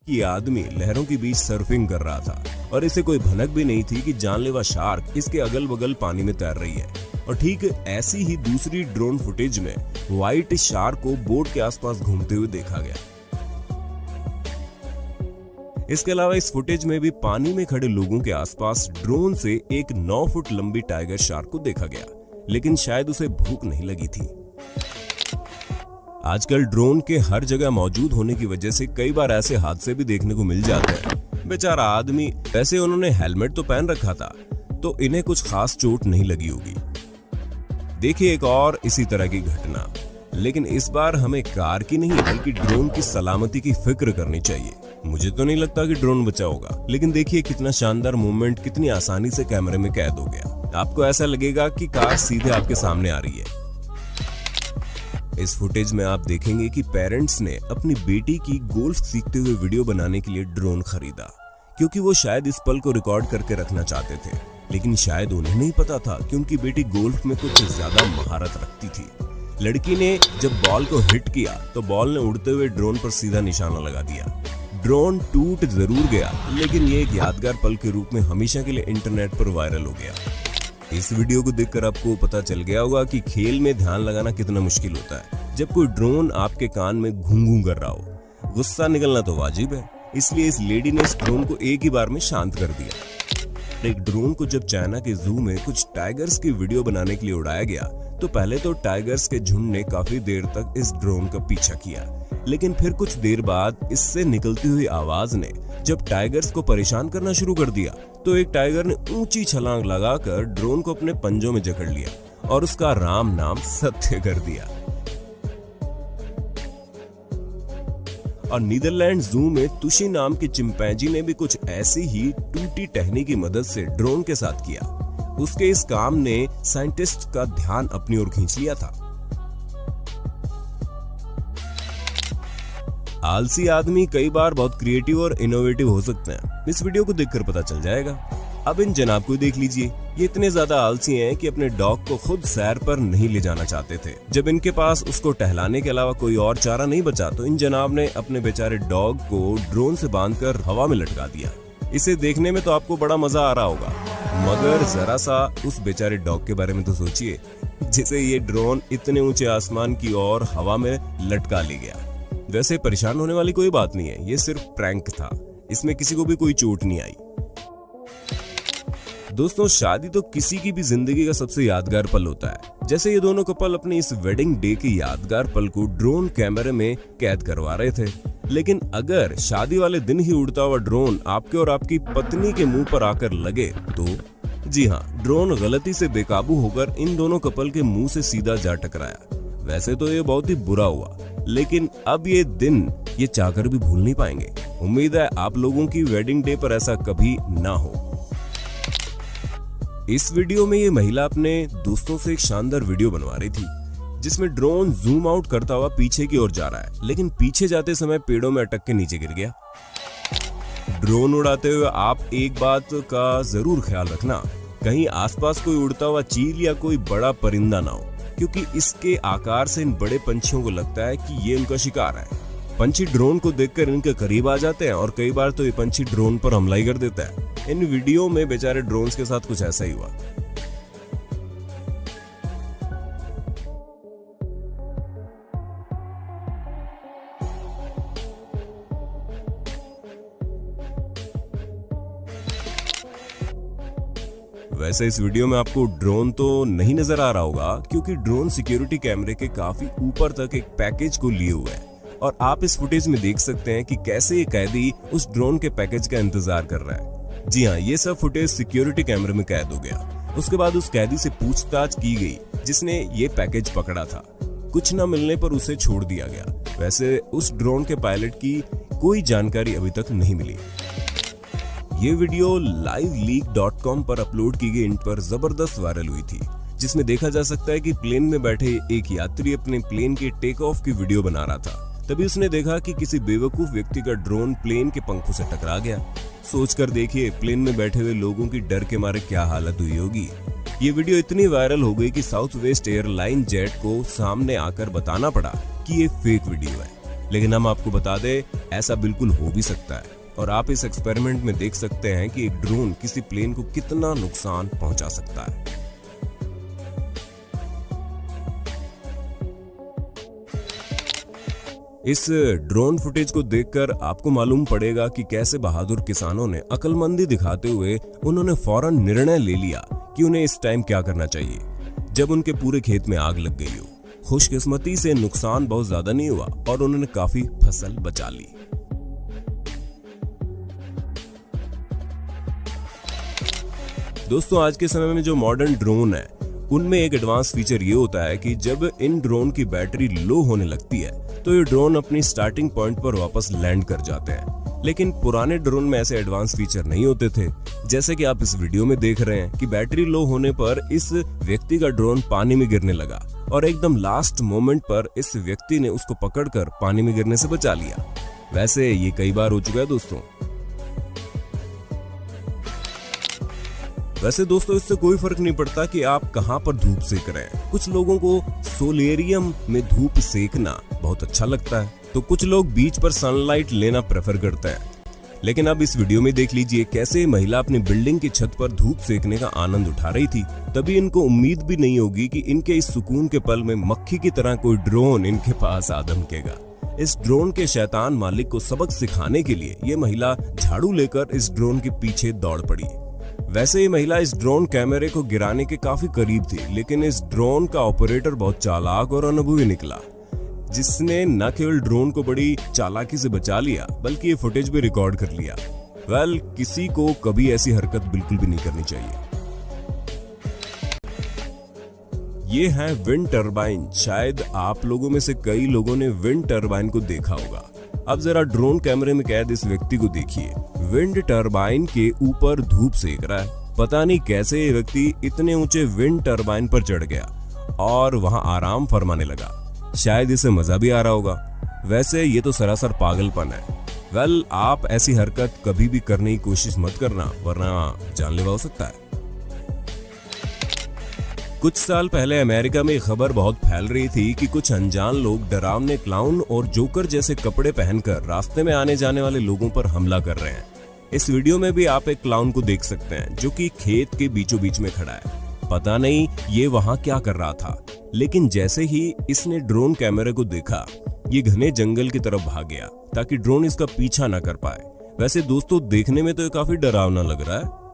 कि आदमी लहरों के बीच सर्फिंग कर रहा था और इसे कोई भनक भी नहीं थी कि जानलेवा शार्क इसके अगल बगल पानी में तैर रही है। और ठीक ऐसी ही दूसरी ड्रोन फुटेज में व्हाइट शार्क को बोट के आसपास घूमते हुए देखा गया। इसके अलावा इस फुटेज में भी पानी में खड़े लोगों के आसपास ड्रोन से एक 9 फुट लंबी टाइगर शार्क को देखा गया, लेकिन शायद उसे भूख नहीं लगी थी। आजकल ड्रोन के हर जगह मौजूद होने की वजह से कई बार ऐसे हादसे भी देखने को मिल जाते हैं। बेचारा आदमी, वैसे उन्होंने हेलमेट तो पहन रखा था तो इन्हें कुछ खास चोट नहीं लगी होगी। देखिए एक और इसी तरह की घटना, लेकिन इस बार हमें कार की नहीं बल्कि ड्रोन की सलामती की फिक्र करनी चाहिए। मुझे तो नहीं लगता कि ड्रोन बचा होगा, लेकिन देखिए कितना शानदार मूवमेंट कितनी आसानी से कैमरे में कैद हो गया। आपको ऐसा लगेगा कि कार सीधे आपके सामने आ रही है। इस फुटेज में आप देखेंगे कि पेरेंट्स ने अपनी बेटी की गोल्फ सीखते हुए वीडियो बनाने के लिए ड्रोन खरीदा, क्योंकि वो शायद इस पल को रिकॉर्ड करके रखना चाहते थे। लेकिन शायद उन्हें नहीं पता था कि उनकी बेटी गोल्फ में कुछ ज्यादा महारत रखती थी। लड़की ने जब बॉल को हिट किया तो बॉल ने उड़ते हुए ड्रोन पर सीधा निशाना लगा दिया। ड्रोन टूट जरूर गया, लेकिन ये एक यादगार पल के रूप में हमेशा के लिए इंटरनेट पर वायरल हो गया। इस वीडियो को देखकर आपको पता चल गया होगा कि खेल में ध्यान लगाना कितना मुश्किल होता है जब कोई ड्रोन आपके कान में घूं-घूं कर रहा हो। गुस्सा निकलना तो वाजिब है, इसलिए इस लेडी ने इस ड्रोन को एक ही बार में शांत कर दिया। एक ड्रोन को जब चाइना के जू में कुछ टाइगर्स की वीडियो बनाने के लिए उड़ाया गया तो पहले तो टाइगर्स के झुंड ने काफी देर तक इस ड्रोन का पीछा किया, लेकिन फिर कुछ देर बाद इससे निकलती हुई आवाज ने जब टाइगर्स को परेशान करना शुरू कर दिया तो एक टाइगर ने ऊंची छलांग लगाकर ड्रोन को अपने पंजों में जकड़ लिया और उसका राम नाम सत्य कर दिया। और नीदरलैंड जू में तुशी नाम के चिंपैंजी ने भी कुछ ऐसी ही टूटी टहनी की मदद से ड्रोन के साथ किया। उसके इस काम ने साइंटिस्ट का ध्यान अपनी ओर खींच लिया था। आलसी आदमी कई बार बहुत क्रिएटिव और इनोवेटिव हो सकते हैं, इस वीडियो को देखकर पता चल जाएगा। अब इन जनाब को देख लीजिए, ये इतने ज्यादा आलसी हैं कि अपने डॉग को खुद सैर पर नहीं ले जाना चाहते थे। जब इनके पास उसको टहलाने के अलावा कोई और चारा नहीं बचा तो इन जनाब ने अपने बेचारे डॉग को ड्रोन से बांधकर हवा में लटका दिया। इसे देखने में तो आपको बड़ा मजा आ रहा होगा, मगर जरा सा उस बेचारे डॉग के बारे में तो सोचिए जिसे ये ड्रोन इतने ऊंचे आसमान की ओर हवा में लटका ले गया। वैसे परेशान होने वाली कोई बात नहीं है, ये सिर्फ प्रैंक था, इसमें किसी को भी कोई चोट नहीं आई। दोस्तों, शादी तो किसी की भी जिंदगी का सबसे यादगार पल होता है। जैसे ये दोनों कपल अपने इस वेडिंग डे के यादगार पल को ड्रोन कैमरे में कैद करवा रहे थे, लेकिन अगर शादी वाले दिन ही उड़ता हुआ ड्रोन आपके और आपकी पत्नी के मुंह पर आकर लगे तो जी हाँ, ड्रोन गलती से बेकाबू होकर इन दोनों कपल के मुंह से सीधा जा टकराया। वैसे तो ये बहुत ही बुरा हुआ, लेकिन अब ये दिन ये चाहकर भी भूल नहीं पाएंगे। उम्मीद है आप लोगों की वेडिंग डे पर ऐसा कभी ना हो। इस वीडियो में ये महिला अपने दोस्तों से एक शानदार वीडियो बनवा रही थी जिसमें ड्रोन जूम आउट करता हुआ पीछे की ओर जा रहा है, लेकिन पीछे जाते समय पेड़ों में अटक के नीचे गिर गया। ड्रोन उड़ाते हुए आप एक बात का जरूर ख्याल रखना, कहीं आसपास कोई उड़ता हुआ चील या कोई बड़ा परिंदा ना हो, क्योंकि इसके आकार से इन बड़े पंछियों को लगता है कि ये उनका शिकार है। पंछी ड्रोन को देखकर इनके करीब आ जाते हैं और कई बार तो ये पंछी ड्रोन पर हमला ही कर देता है। इन वीडियो में बेचारे ड्रोन्स के साथ कुछ ऐसा ही हुआ। वैसे इस वीडियो में आपको ड्रोन तो नहीं नजर आ रहा होगा, क्योंकि ड्रोन सिक्योरिटी कैमरे के काफी ऊपर तक एक पैकेज को लिए हुए है और आप इस फुटेज में देख सकते हैं कि कैसे ये कैदी उस ड्रोन के पैकेज का इंतजार कर रहा है। जी हाँ, ये सब फुटेज सिक्योरिटी कैमरे में कैद हो गया। उसके बाद उस कैदी से पूछताछ की गई जिसने ये पैकेज पकड़ा था। कुछ न मिलने पर उसे छोड़ दिया गया। वैसे उस ड्रोन के पायलट की कोई जानकारी अभी तक नहीं मिली। ये वीडियो liveleak.com पर अपलोड की गई इंट पर जबरदस्त वायरल हुई थी, जिसमें देखा जा सकता है कि प्लेन में बैठे एक यात्री अपने प्लेन के टेक ऑफ की वीडियो बना रहा था। तभी उसने देखा कि किसी बेवकूफ व्यक्ति का ड्रोन प्लेन के पंखों से टकरा गया। सोचकर देखिए प्लेन में बैठे हुए लोगों की डर के मारे क्या हालत हुई होगी। ये वीडियो इतनी वायरल हो गई कि साउथ वेस्ट एयरलाइन जेट को सामने आकर बताना पड़ा कि ये फेक वीडियो है। लेकिन हम आपको बता दें, ऐसा बिल्कुल हो भी सकता है और आप इस एक्सपेरिमेंट में देख सकते हैं कि एक ड्रोन किसी प्लेन को कितना नुकसान पहुंचा सकता है। इस ड्रोन फुटेज को देखकर आपको मालूम पड़ेगा कि कैसे बहादुर किसानों ने अक्लमंदी दिखाते हुए उन्होंने फौरन निर्णय ले लिया कि उन्हें इस टाइम क्या करना चाहिए जब उनके पूरे खेत में आग लग गई हो। खुशकिस्मती से नुकसान बहुत ज्यादा नहीं हुआ और उन्होंने काफी फसल बचा ली। दोस्तों, आज के समय में जो मॉडर्न ड्रोन है उनमें एक एडवांस फीचर ये होता है कि जब इन ड्रोन की बैटरी लो होने लगती है तो ये ड्रोन अपनी स्टार्टिंग पॉइंट पर वापस लैंड कर जाते हैं। लेकिन पुराने ड्रोन में ऐसे एडवांस फीचर नहीं होते थे। जैसे कि आप इस वीडियो में देख रहे हैं कि बैटरी लो होने पर इस व्यक्ति का ड्रोन पानी में गिरने लगा और एकदम लास्ट मोमेंट पर इस व्यक्ति ने उसको पकड़कर पानी में गिरने से बचा लिया। वैसे ये कई बार हो चुका है दोस्तों। वैसे दोस्तों, इससे कोई फर्क नहीं पड़ता कि आप कहां पर धूप सेक रहे हैं। कुछ लोगों को सोलेरियम में धूप सेकना बहुत अच्छा लगता है, तो कुछ लोग बीच पर सनलाइट लेना प्रेफर करते हैं। लेकिन अब इस वीडियो में देख लीजिए कैसे महिला अपनी बिल्डिंग की छत पर धूप सेकने का आनंद उठा रही थी। तभी इनको उम्मीद भी नहीं होगी कि इनके इस सुकून के पल में मक्खी की तरह कोई ड्रोन इनके पास आ धमकेगा। इस ड्रोन के शैतान मालिक को सबक सिखाने के लिए ये महिला झाड़ू लेकर इस ड्रोन के पीछे दौड़ पड़ी। वैसे ये महिला इस ड्रोन कैमरे को गिराने के काफी करीब थी, लेकिन इस ड्रोन का ऑपरेटर बहुत चालाक और अनुभवी निकला, जिसने न केवल ड्रोन को बड़ी चालाकी से बचा लिया बल्कि ये फुटेज भी रिकॉर्ड कर लिया। किसी को कभी ऐसी हरकत बिल्कुल भी नहीं करनी चाहिए। ये है विंड टरबाइन। शायद आप लोगों में से कई लोगों ने विंड टरबाइन को देखा होगा। अब जरा ड्रोन कैमरे में कैद इस व्यक्ति को देखिए। विंड टरबाइन के ऊपर धूप सेक रहा है। पता नहीं कैसे ये व्यक्ति इतने ऊंचे विंड टरबाइन पर चढ़ गया और वहां आराम फरमाने लगा। शायद इसे मजा भी आ रहा होगा। वैसे ये तो सरासर पागलपन है। आप ऐसी हरकत कभी भी करने की कोशिश मत करना, वरना जानलेवा हो सकता है। कुछ साल पहले अमेरिका में खबर बहुत फैल रही थी कि कुछ अनजान लोग डरावने क्लाउन और जोकर जैसे कपड़े पहनकर रास्ते में आने जाने वाले लोगों पर हमला कर रहे हैं। इस वीडियो में भी आप एक क्लाउन को देख सकते हैं जो कि खेत के बीचों बीच में खड़ा है। पता नहीं ये वहां क्या कर रहा था, लेकिन जैसे ही इसने ड्रोन कैमरे को देखा ये घने जंगल की तरफ भाग गया ताकि ड्रोन इसका पीछा ना कर पाए। वैसे दोस्तों, देखने में तो ये काफी डरावना लग रहा है।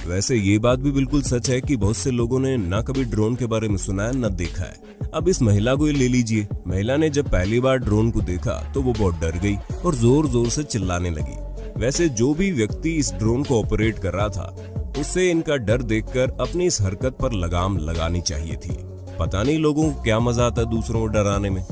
वैसे ये बात भी बिल्कुल सच है कि बहुत से लोगों ने ना कभी ड्रोन के बारे में सुना है ना देखा है। अब इस महिला को ही ले लीजिए। महिला ने जब पहली बार ड्रोन को देखा तो वो बहुत डर गई और जोर जोर से चिल्लाने लगी। वैसे जो भी व्यक्ति इस ड्रोन को ऑपरेट कर रहा था उसे इनका डर देखकर अपनी इस हरकत पर लगाम लगानी चाहिए थी। पता नहीं लोगों को क्या मजा आता है दूसरों को डराने में।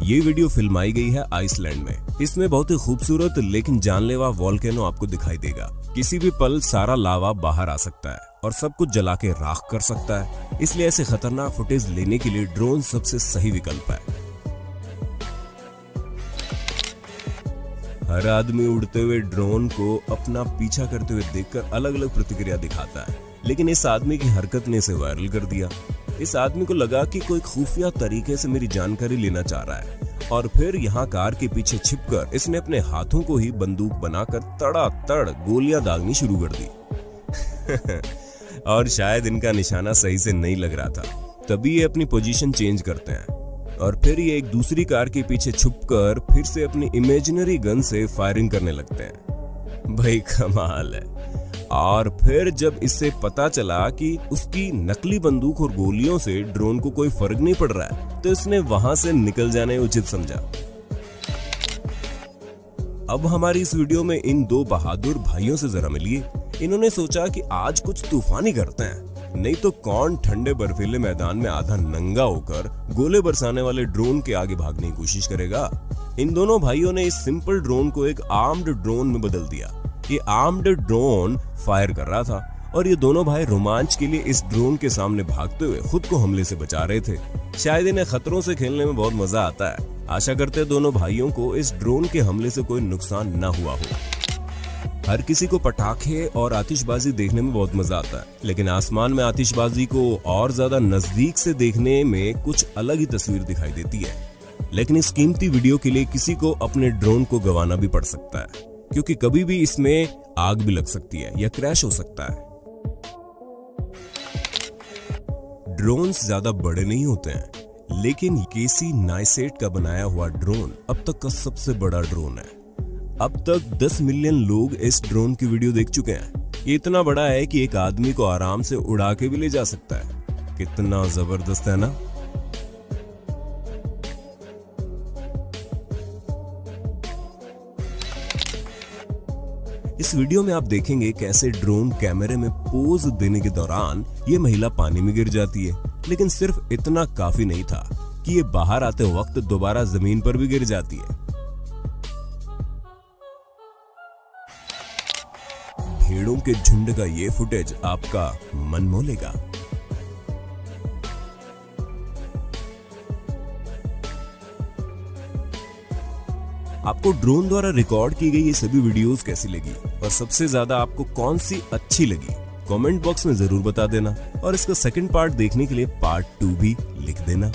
ये वीडियो फिल्माई गई है आइसलैंड में। इसमें बहुत ही खूबसूरत लेकिन जानलेवा वोल्केनो आपको दिखाई देगा। किसी भी पल सारा लावा बाहर आ सकता है और सब कुछ जला के राख कर सकता है। इसलिए ऐसे खतरनाक फुटेज लेने के लिए ड्रोन सबसे सही विकल्प है। हर आदमी उड़ते हुए ड्रोन को अपना पीछा करते हुए देखकर अलग अलग प्रतिक्रिया दिखाता है, लेकिन इस आदमी की हरकत ने इसे वायरल कर दिया। इस आदमी को लगा कि कोई खुफिया तरीके से मेरी जानकारी लेना चाह रहा है और फिर यहाँ कार के पीछे छिपकर इसने अपने हाथों को ही बंदूक बनाकर तड़ातड़ गोलियां दागनी शुरू कर दी। और शायद इनका निशाना सही से नहीं लग रहा था, तभी ये अपनी पोजीशन चेंज करते हैं और फिर ये एक दूसरी कार के पीछे छुपकर फिर से अपनी इमेजिनरी गन से फायरिंग करने लगते हैं। भाई कमाल है। और फिर जब इससे पता चला कि उसकी नकली बंदूक और गोलियों से ड्रोन को कोई फर्क नहीं पड़ रहा है तो इसने वहां से निकल जाने उचित समझा। अब हमारी इस वीडियो में इन दो बहादुर भाइयों से जरा मिलिए। इन्होंने सोचा कि आज कुछ तूफानी करते हैं, नहीं तो कौन ठंडे बर्फीले मैदान में आधा नंगा होकर गोले बरसाने वाले ड्रोन के आगे भागने की कोशिश करेगा। इन दोनों भाइयों ने इस सिंपल ड्रोन को एक आर्म्ड ड्रोन में बदल दिया। ये आर्म्ड ड्रोन फायर कर रहा था और ये दोनों भाई रोमांच के लिए इस ड्रोन के सामने भागते हुए खुद को हमले से बचा रहे थे। शायद इन्हें खतरों से खेलने में बहुत मजा आता है। आशा करते हैं दोनों भाइयों को इस ड्रोन के हमले से कोई नुकसान न हुआ हो। हर किसी को पटाखे और आतिशबाजी देखने में बहुत मजा आता है, लेकिन आसमान में आतिशबाजी को और ज्यादा नजदीक से देखने में कुछ अलग ही तस्वीर दिखाई देती है। लेकिन इस कीमती वीडियो के लिए किसी को अपने ड्रोन को गंवाना भी पड़ सकता है, क्योंकि कभी भी इसमें आग भी लग सकती है या क्रैश हो सकता है। ड्रोन्स ज्यादा बड़े नहीं होते हैं, लेकिन केसी नाइसेट का बनाया हुआ ड्रोन अब तक का सबसे बड़ा ड्रोन है। अब तक 10 मिलियन लोग इस ड्रोन की वीडियो देख चुके हैं। ये इतना बड़ा है कि एक आदमी को आराम से उड़ा के भी ले जा सकता है। कितना जबरदस्त है ना। इस वीडियो में आप देखेंगे कैसे ड्रोन कैमरे में पोज देने के दौरान ये महिला पानी में गिर जाती है, लेकिन सिर्फ इतना काफी नहीं था कि ये बाहर आते वक्त दोबारा जमीन पर भी गिर जाती है। भेड़ों के झुंड का ये फुटेज आपका मन मोह लेगा। आपको ड्रोन द्वारा रिकॉर्ड की गई ये सभी वीडियोस कैसी लगी और सबसे ज्यादा आपको कौन सी अच्छी लगी, कमेंट बॉक्स में जरूर बता देना। और इसका सेकंड पार्ट देखने के लिए पार्ट 2 भी लिख देना।